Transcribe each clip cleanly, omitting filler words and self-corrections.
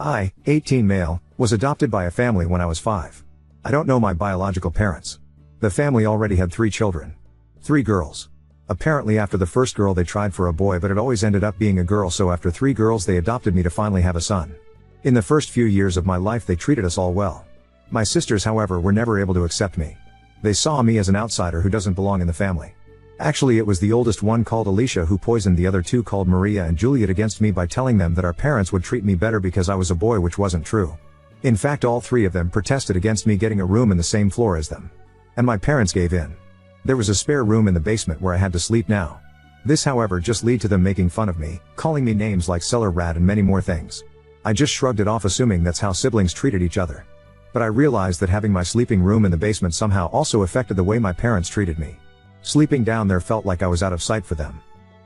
I, 18 male, was adopted by a family when I was 5. I don't know my biological parents. The family already had 3 children. 3 girls. Apparently after the first girl they tried for a boy, but it always ended up being a girl, so after 3 girls they adopted me to finally have a son. In the first few years of my life they treated us all well. My sisters, however, were never able to accept me. They saw me as an outsider who doesn't belong in the family. Actually, it was the oldest one, called Alicia, who poisoned the other 2, called Maria and Juliet, against me by telling them that our parents would treat me better because I was a boy, which wasn't true. In fact, all 3 of them protested against me getting a room in the same floor as them. And my parents gave in. There was a spare room in the basement where I had to sleep now. This, however, just led to them making fun of me, calling me names like cellar rat and many more things. I just shrugged it off, assuming that's how siblings treated each other. But I realized that having my sleeping room in the basement somehow also affected the way my parents treated me. Sleeping down there felt like I was out of sight for them.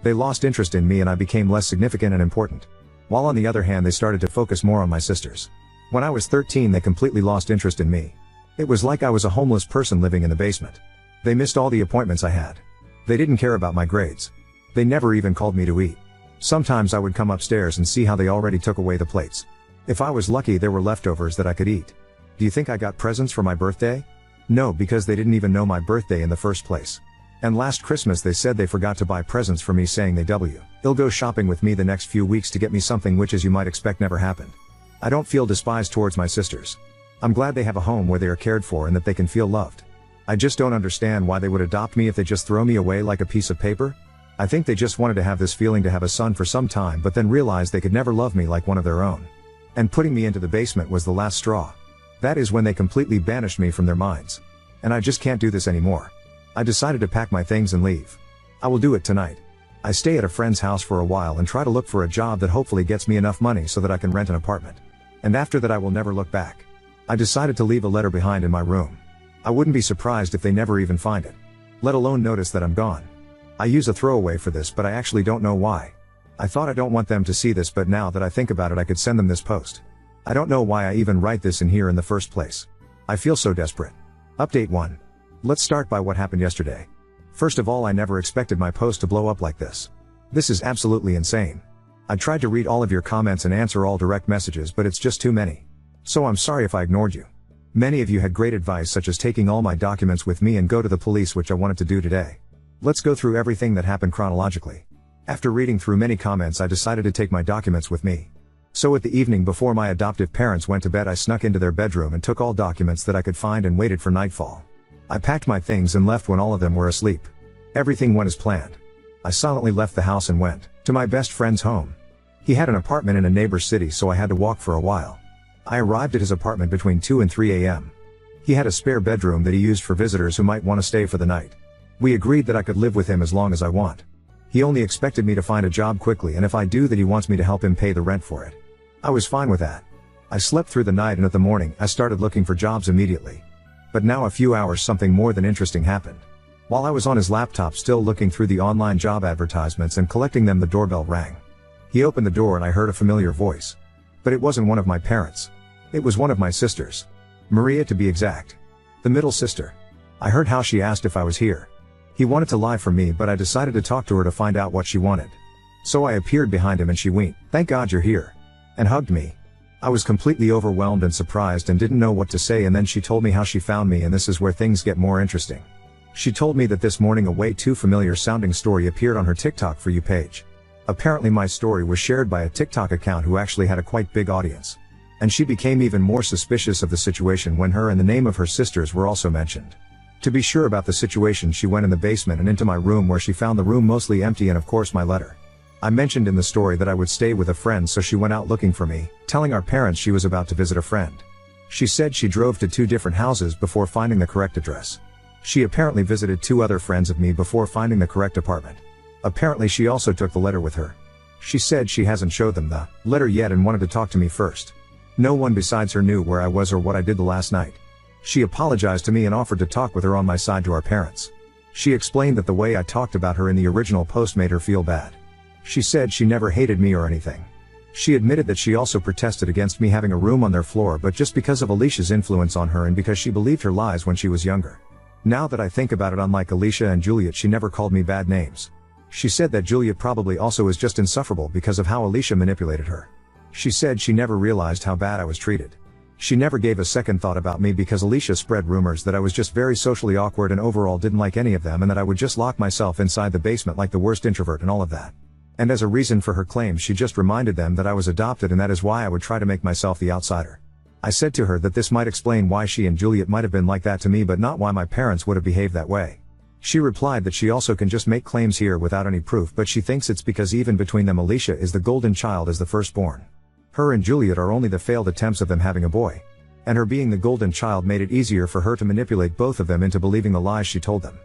They lost interest in me and I became less significant and important. While on the other hand they started to focus more on my sisters. When I was 13 they completely lost interest in me. It was like I was a homeless person living in the basement. They missed all the appointments I had. They didn't care about my grades. They never even called me to eat. Sometimes I would come upstairs and see how they already took away the plates. If I was lucky there were leftovers that I could eat. Do you think I got presents for my birthday? No, because they didn't even know my birthday in the first place. And last Christmas they said they forgot to buy presents for me, saying they'll go shopping with me the next few weeks to get me something, which, as you might expect, never happened. I don't feel despised towards my sisters. I'm glad they have a home where they are cared for and that they can feel loved. I just don't understand why they would adopt me if they just throw me away like a piece of paper. I think they just wanted to have this feeling to have a son for some time, but then realized they could never love me like one of their own. And putting me into the basement was the last straw. That is when they completely banished me from their minds. And I just can't do this anymore. I decided to pack my things and leave. I will do it tonight. I stay at a friend's house for a while and try to look for a job that hopefully gets me enough money so that I can rent an apartment. And after that I will never look back. I decided to leave a letter behind in my room. I wouldn't be surprised if they never even find it. Let alone notice that I'm gone. I use a throwaway for this, but I actually don't know why. I thought I don't want them to see this, but now that I think about it I could send them this post. I don't know why I even write this in here in the first place. I feel so desperate. Update 1. Let's start by what happened yesterday. First of all, I never expected my post to blow up like this. This is absolutely insane. I tried to read all of your comments and answer all direct messages, but it's just too many. So I'm sorry if I ignored you. Many of you had great advice, such as taking all my documents with me and go to the police, which I wanted to do today. Let's go through everything that happened chronologically. After reading through many comments, I decided to take my documents with me. So at the evening before my adoptive parents went to bed, I snuck into their bedroom and took all documents that I could find and waited for nightfall. I packed my things and left when all of them were asleep. Everything went as planned. I silently left the house and went to my best friend's home. He had an apartment in a neighbor city, so I had to walk for a while. I arrived at his apartment between 2 and 3 a.m. He had a spare bedroom that he used for visitors who might want to stay for the night. We agreed that I could live with him as long as I want. He only expected me to find a job quickly, and if I do that he wants me to help him pay the rent for it. I was fine with that. I slept through the night and at the morning I started looking for jobs immediately. But now a few hours something more than interesting happened. While I was on his laptop still looking through the online job advertisements and collecting them, the doorbell rang. He opened the door and I heard a familiar voice. But it wasn't one of my parents. It was one of my sisters. Maria, to be exact. The middle sister. I heard how she asked if I was here. He wanted to lie for me, but I decided to talk to her to find out what she wanted. So I appeared behind him and she winked, "Thank God you're here," and hugged me. I was completely overwhelmed and surprised and didn't know what to say, and then she told me how she found me, and this is where things get more interesting. She told me that this morning a way too familiar sounding story appeared on her TikTok For You page. Apparently my story was shared by a TikTok account who actually had a quite big audience. And she became even more suspicious of the situation when her and the name of her sisters were also mentioned. To be sure about the situation, she went in the basement and into my room, where she found the room mostly empty and of course my letter. I mentioned in the story that I would stay with a friend, so she went out looking for me, telling our parents she was about to visit a friend. She said she drove to 2 different houses before finding the correct address. She apparently visited 2 other friends of me before finding the correct apartment. Apparently she also took the letter with her. She said she hasn't showed them the letter yet and wanted to talk to me first. No one besides her knew where I was or what I did the last night. She apologized to me and offered to talk with her on my side to our parents. She explained that the way I talked about her in the original post made her feel bad. She said she never hated me or anything. She admitted that she also protested against me having a room on their floor, but just because of Alicia's influence on her and because she believed her lies when she was younger. Now that I think about it, unlike Alicia and Juliet, she never called me bad names. She said that Juliet probably also is just insufferable because of how Alicia manipulated her. She said she never realized how bad I was treated. She never gave a second thought about me because Alicia spread rumors that I was just very socially awkward and overall didn't like any of them, and that I would just lock myself inside the basement like the worst introvert and all of that. And as a reason for her claims, she just reminded them that I was adopted, and that is why I would try to make myself the outsider. I said to her that this might explain why she and Juliet might have been like that to me, but not why my parents would have behaved that way. She replied that she also can just make claims here without any proof, but she thinks it's because even between them Alicia is the golden child as the firstborn. Her and Juliet are only the failed attempts of them having a boy. And her being the golden child made it easier for her to manipulate both of them into believing the lies she told them.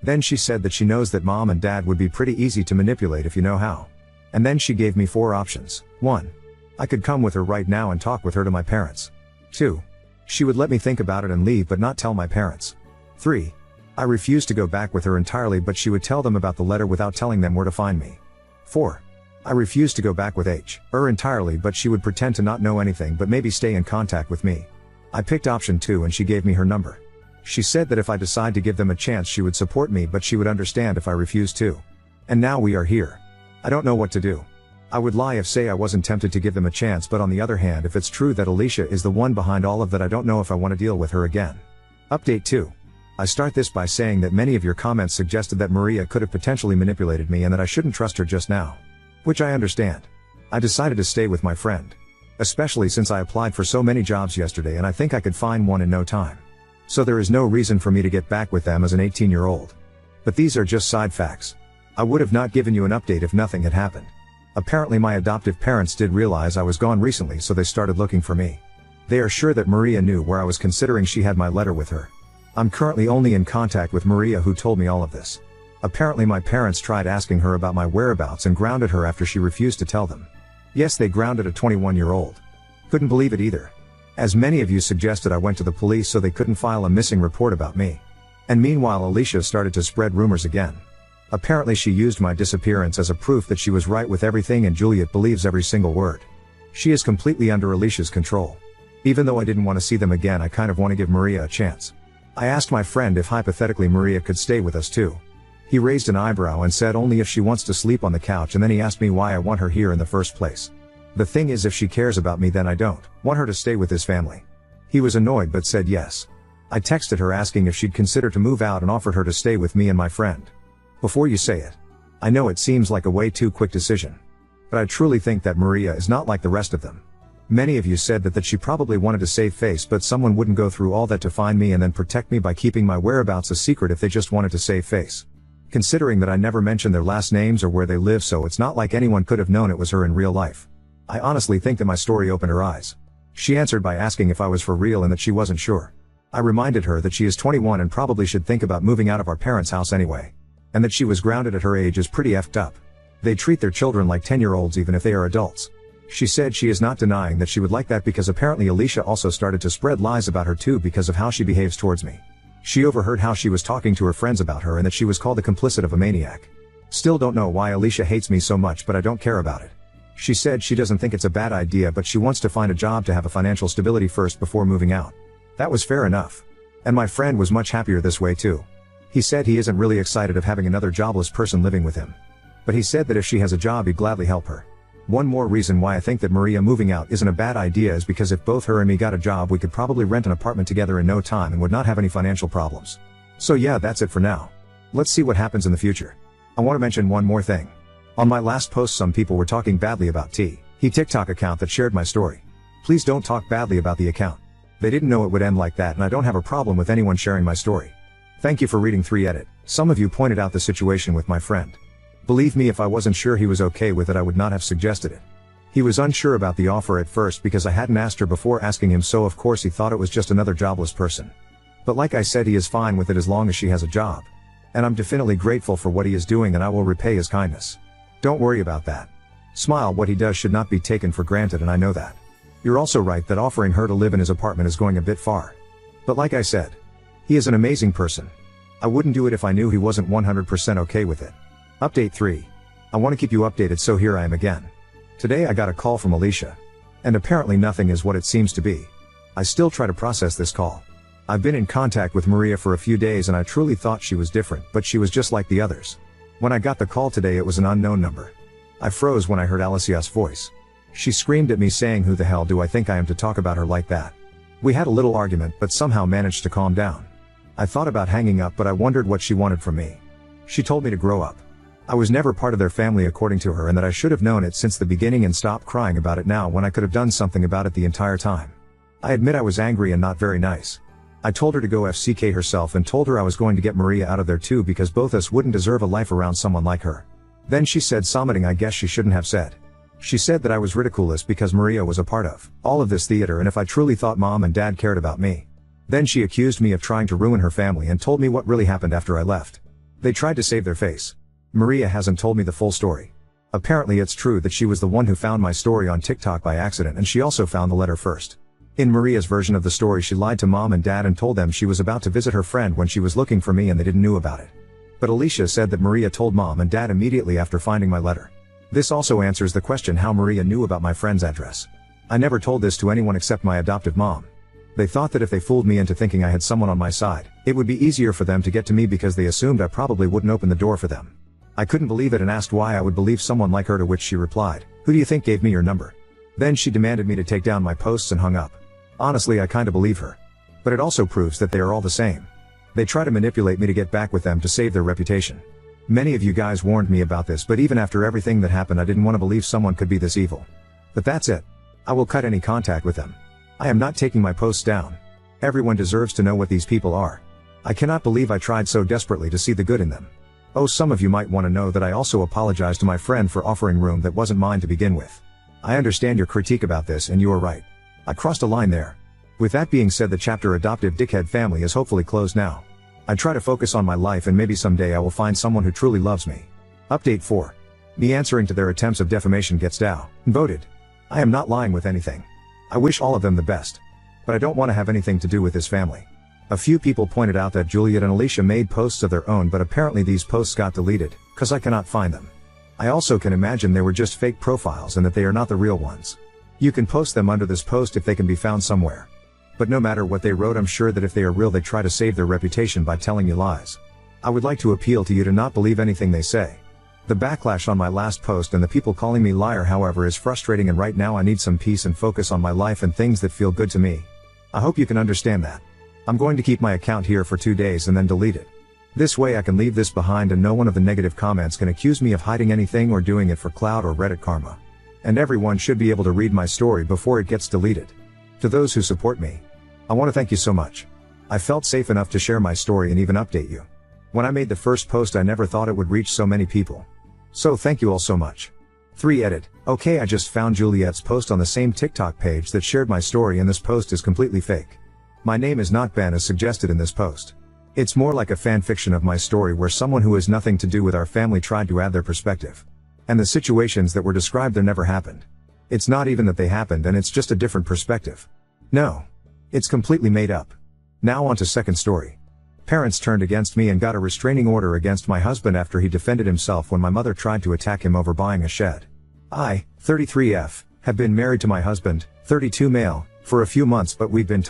Then she said that she knows that mom and dad would be pretty easy to manipulate if you know how. And then she gave me 4 options. 1. I could come with her right now and talk with her to my parents. 2. She would let me think about it and leave but not tell my parents. 3. I refused to go back with her entirely, but she would tell them about the letter without telling them where to find me. 4. I refused to go back with her entirely, but she would pretend to not know anything but maybe stay in contact with me. I picked option 2 and she gave me her number. She said that if I decide to give them a chance she would support me, but she would understand if I refused to. And now we are here. I don't know what to do. I would lie if say I wasn't tempted to give them a chance, but on the other hand, if it's true that Alicia is the one behind all of that, I don't know if I want to deal with her again. Update 2. I start this by saying that many of your comments suggested that Maria could have potentially manipulated me and that I shouldn't trust her just now. Which I understand. I decided to stay with my friend. Especially since I applied for so many jobs yesterday and I think I could find one in no time. So there is no reason for me to get back with them as an 18-year-old. But these are just side facts. I would have not given you an update if nothing had happened. Apparently my adoptive parents did realize I was gone recently, so they started looking for me. They are sure that Maria knew where I was, considering she had my letter with her. I'm currently only in contact with Maria, who told me all of this. Apparently my parents tried asking her about my whereabouts and grounded her after she refused to tell them. Yes, they grounded a 21-year-old. Couldn't believe it either. As many of you suggested, I went to the police so they couldn't file a missing report about me. And meanwhile Alicia started to spread rumors again. Apparently she used my disappearance as a proof that she was right with everything, and Juliet believes every single word. She is completely under Alicia's control. Even though I didn't want to see them again, I kind of want to give Maria a chance. I asked my friend if hypothetically Maria could stay with us too. He raised an eyebrow and said only if she wants to sleep on the couch, and then he asked me why I want her here in the first place. The thing is, if she cares about me, then I don't want her to stay with his family. He was annoyed but said yes. I texted her asking if she'd consider to move out and offered her to stay with me and my friend. Before you say it. I know it seems like a way too quick decision. But I truly think that Maria is not like the rest of them. Many of you said that she probably wanted to save face, but someone wouldn't go through all that to find me and then protect me by keeping my whereabouts a secret if they just wanted to save face. Considering that I never mentioned their last names or where they live, so it's not like anyone could have known it was her in real life. I honestly think that my story opened her eyes. She answered by asking if I was for real and that she wasn't sure. I reminded her that she is 21 and probably should think about moving out of our parents' house anyway. And that she was grounded at her age is pretty effed up. They treat their children like 10-year-olds even if they are adults. She said she is not denying that she would like that, because apparently Alicia also started to spread lies about her too because of how she behaves towards me. She overheard how she was talking to her friends about her and that she was called the complicit of a maniac. Still don't know why Alicia hates me so much, but I don't care about it. She said she doesn't think it's a bad idea, but she wants to find a job to have a financial stability first before moving out. That was fair enough. And my friend was much happier this way too. He said he isn't really excited of having another jobless person living with him. But he said that if she has a job he'd gladly help her. One more reason why I think that Maria moving out isn't a bad idea is because if both her and me got a job, we could probably rent an apartment together in no time and would not have any financial problems. So yeah, that's it for now. Let's see what happens in the future. I want to mention one more thing. On my last post some people were talking badly about he TikTok account that shared my story. Please don't talk badly about the account. They didn't know it would end like that, and I don't have a problem with anyone sharing my story. Thank you for reading 3 Edit. Some of you pointed out the situation with my friend. Believe me, if I wasn't sure he was okay with it, I would not have suggested it. He was unsure about the offer at first because I hadn't asked her before asking him, so of course he thought it was just another jobless person. But like I said, he is fine with it as long as she has a job. And I'm definitely grateful for what he is doing, and I will repay his kindness. Don't worry about that. Smile, what he does should not be taken for granted, and I know that. You're also right that offering her to live in his apartment is going a bit far. But like I said, he is an amazing person. I wouldn't do it if I knew he wasn't 100% okay with it. Update 3. I want to keep you updated, so here I am again. Today I got a call from Alicia. And apparently nothing is what it seems to be. I still try to process this call. I've been in contact with Maria for a few days and I truly thought she was different, but she was just like the others. When I got the call today, it was an unknown number. I froze when I heard Alicia's voice. She screamed at me saying, "Who the hell do I think I am to talk about her like that?" We had a little argument but somehow managed to calm down. I thought about hanging up but I wondered what she wanted from me. She told me to grow up. I was never part of their family according to her, and that I should have known it since the beginning and stopped crying about it now when I could have done something about it the entire time. I admit I was angry and not very nice. I told her to go FCK herself and told her I was going to get Maria out of there too because both us wouldn't deserve a life around someone like her. Then she said something I guess she shouldn't have said. She said that I was ridiculous because Maria was a part of all of this theater and if I truly thought mom and dad cared about me. Then she accused me of trying to ruin her family and told me what really happened after I left. They tried to save their face. Maria hasn't told me the full story. Apparently it's true that she was the one who found my story on TikTok by accident and she also found the letter first. In Maria's version of the story, she lied to mom and dad and told them she was about to visit her friend when she was looking for me and they didn't know about it. But Alicia said that Maria told mom and dad immediately after finding my letter. This also answers the question how Maria knew about my friend's address. I never told this to anyone except my adoptive mom. They thought that if they fooled me into thinking I had someone on my side, it would be easier for them to get to me because they assumed I probably wouldn't open the door for them. I couldn't believe it and asked why I would believe someone like her, to which she replied, "Who do you think gave me your number?" Then she demanded me to take down my posts and hung up. Honestly, I kinda believe her. But it also proves that they are all the same. They try to manipulate me to get back with them to save their reputation. Many of you guys warned me about this, but even after everything that happened I didn't want to believe someone could be this evil. But that's it. I will cut any contact with them. I am not taking my posts down. Everyone deserves to know what these people are. I cannot believe I tried so desperately to see the good in them. Oh, some of you might want to know that I also apologize to my friend for offering room that wasn't mine to begin with. I understand your critique about this and you are right. I crossed a line there. With that being said, the chapter Adoptive Dickhead Family is hopefully closed now. I try to focus on my life and maybe someday I will find someone who truly loves me. Update 4. Me answering to their attempts of defamation gets voted. I am not lying with anything. I wish all of them the best. But I don't want to have anything to do with this family. A few people pointed out that Juliet and Alicia made posts of their own, but apparently these posts got deleted, cause I cannot find them. I also can imagine they were just fake profiles and that they are not the real ones. You can post them under this post if they can be found somewhere. But no matter what they wrote, I'm sure that if they are real they try to save their reputation by telling you lies. I would like to appeal to you to not believe anything they say. The backlash on my last post and the people calling me liar, however, is frustrating, and right now I need some peace and focus on my life and things that feel good to me. I hope you can understand that. I'm going to keep my account here for 2 days and then delete it. This way I can leave this behind and no one of the negative comments can accuse me of hiding anything or doing it for clout or Reddit karma. And everyone should be able to read my story before it gets deleted. To those who support me, I want to thank you so much. I felt safe enough to share my story and even update you. When I made the first post I never thought it would reach so many people. So thank you all so much. 3 Edit. Okay, I just found Juliet's post on the same TikTok page that shared my story and this post is completely fake. My name is not Ben as suggested in this post. It's more like a fan fiction of my story where someone who has nothing to do with our family tried to add their perspective. And the situations that were described there never happened. It's not even that they happened and it's just a different perspective. No. It's completely made up. Now on to second story. Parents turned against me and got a restraining order against my husband after he defended himself when my mother tried to attack him over buying a shed. I, 33F, have been married to my husband, 32 male, for a few months, but we've been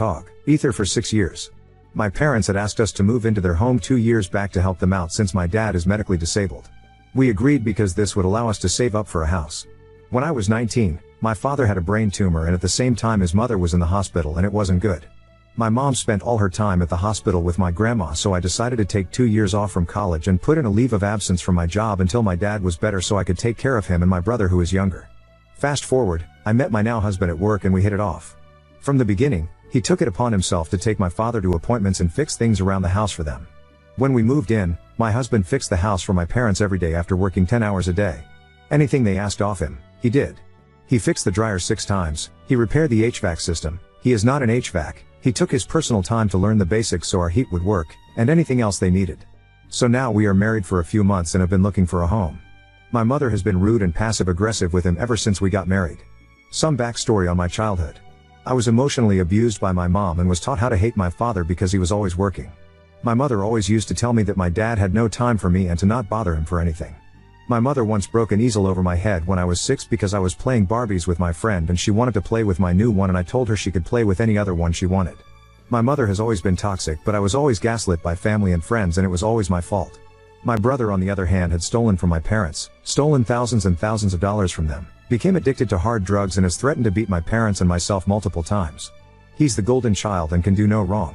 ether for 6 years. My parents had asked us to move into their home 2 years back to help them out since my dad is medically disabled. We agreed because this would allow us to save up for a house. When I was 19, my father had a brain tumor and at the same time his mother was in the hospital and it wasn't good. My mom spent all her time at the hospital with my grandma, so I decided to take 2 years off from college and put in a leave of absence from my job until my dad was better so I could take care of him and my brother who is younger. Fast forward, I met my now husband at work and we hit it off. From the beginning, he took it upon himself to take my father to appointments and fix things around the house for them. When we moved in, my husband fixed the house for my parents every day after working 10 hours a day. Anything they asked of him, he did. He fixed the dryer 6 times, he repaired the HVAC system, he is not an HVAC, he took his personal time to learn the basics so our heat would work, and anything else they needed. So now we are married for a few months and have been looking for a home. My mother has been rude and passive aggressive with him ever since we got married. Some backstory on my childhood. I was emotionally abused by my mom and was taught how to hate my father because he was always working. My mother always used to tell me that my dad had no time for me and to not bother him for anything. My mother once broke an easel over my head when I was 6 because I was playing Barbies with my friend and she wanted to play with my new one and I told her she could play with any other one she wanted. My mother has always been toxic, but I was always gaslit by family and friends and it was always my fault. My brother on the other hand had stolen from my parents, stolen thousands and thousands of dollars from them, Became addicted to hard drugs and has threatened to beat my parents and myself multiple times. He's the golden child and can do no wrong.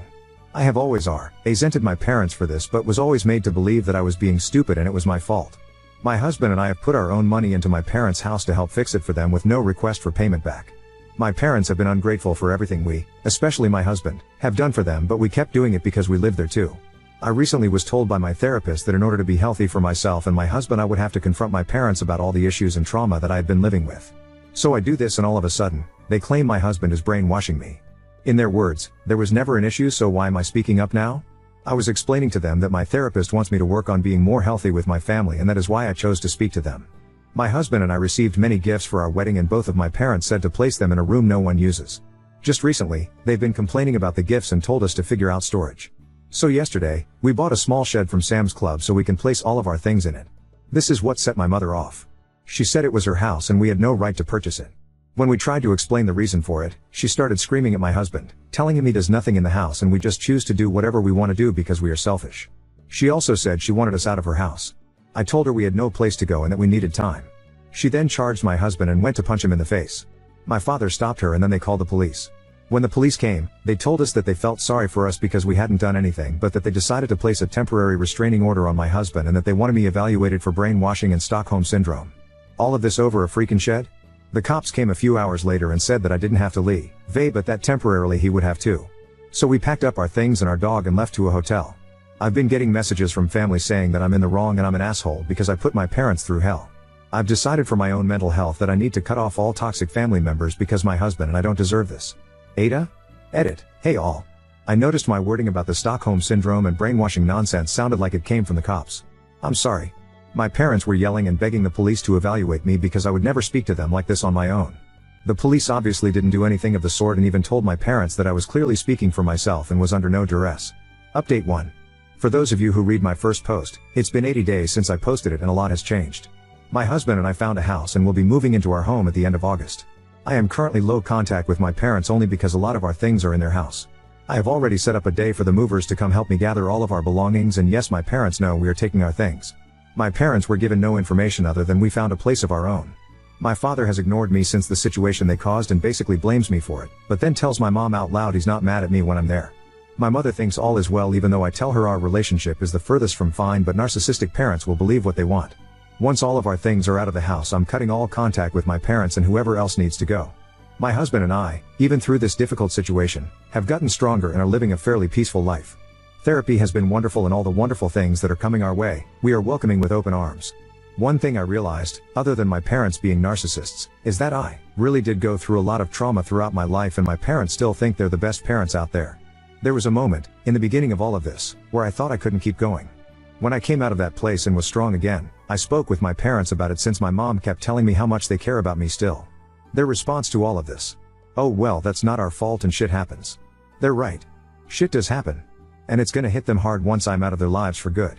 I have always resented my parents for this, but was always made to believe that I was being stupid and it was my fault. My husband and I have put our own money into my parents' house to help fix it for them with no request for payment back. My parents have been ungrateful for everything we, especially my husband, have done for them, but we kept doing it because we lived there too. I recently was told by my therapist that in order to be healthy for myself and my husband I would have to confront my parents about all the issues and trauma that I had been living with. So I do this and all of a sudden, they claim my husband is brainwashing me. In their words, there was never an issue, so why am I speaking up now? I was explaining to them that my therapist wants me to work on being more healthy with my family, and that is why I chose to speak to them. My husband and I received many gifts for our wedding, and both of my parents said to place them in a room no one uses. Just recently, they've been complaining about the gifts and told us to figure out storage. So yesterday, we bought a small shed from Sam's Club so we can place all of our things in it. This is what set my mother off. She said it was her house and we had no right to purchase it. When we tried to explain the reason for it, she started screaming at my husband, telling him he does nothing in the house and we just choose to do whatever we want to do because we are selfish. She also said she wanted us out of her house. I told her we had no place to go and that we needed time. She then charged my husband and went to punch him in the face. My father stopped her and then they called the police. When the police came, they told us that they felt sorry for us because we hadn't done anything, but that they decided to place a temporary restraining order on my husband and that they wanted me evaluated for brainwashing and Stockholm Syndrome. All of this over a freaking shed? The cops came a few hours later and said that I didn't have to leave, but that temporarily he would have to. So we packed up our things and our dog and left to a hotel. I've been getting messages from family saying that I'm in the wrong and I'm an asshole because I put my parents through hell. I've decided for my own mental health that I need to cut off all toxic family members because my husband and I don't deserve this. Ada? Edit. Hey all. I noticed my wording about the Stockholm Syndrome and brainwashing nonsense sounded like it came from the cops. I'm sorry. My parents were yelling and begging the police to evaluate me because I would never speak to them like this on my own. The police obviously didn't do anything of the sort and even told my parents that I was clearly speaking for myself and was under no duress. Update 1. For those of you who read my first post, it's been 80 days since I posted it and a lot has changed. My husband and I found a house and will be moving into our home at the end of August. I am currently low contact with my parents only because a lot of our things are in their house. I have already set up a day for the movers to come help me gather all of our belongings, and yes, my parents know we are taking our things. My parents were given no information other than we found a place of our own. My father has ignored me since the situation they caused and basically blames me for it, but then tells my mom out loud he's not mad at me when I'm there. My mother thinks all is well even though I tell her our relationship is the furthest from fine, but narcissistic parents will believe what they want. Once all of our things are out of the house, I'm cutting all contact with my parents and whoever else needs to go. My husband and I, even through this difficult situation, have gotten stronger and are living a fairly peaceful life. Therapy has been wonderful, and all the wonderful things that are coming our way, we are welcoming with open arms. One thing I realized, other than my parents being narcissists, is that I really did go through a lot of trauma throughout my life, and my parents still think they're the best parents out there. There was a moment, in the beginning of all of this, where I thought I couldn't keep going. When I came out of that place and was strong again, I spoke with my parents about it since my mom kept telling me how much they care about me still. Their response to all of this: oh well, that's not our fault and shit happens. They're right. Shit does happen. And it's gonna hit them hard once I'm out of their lives for good.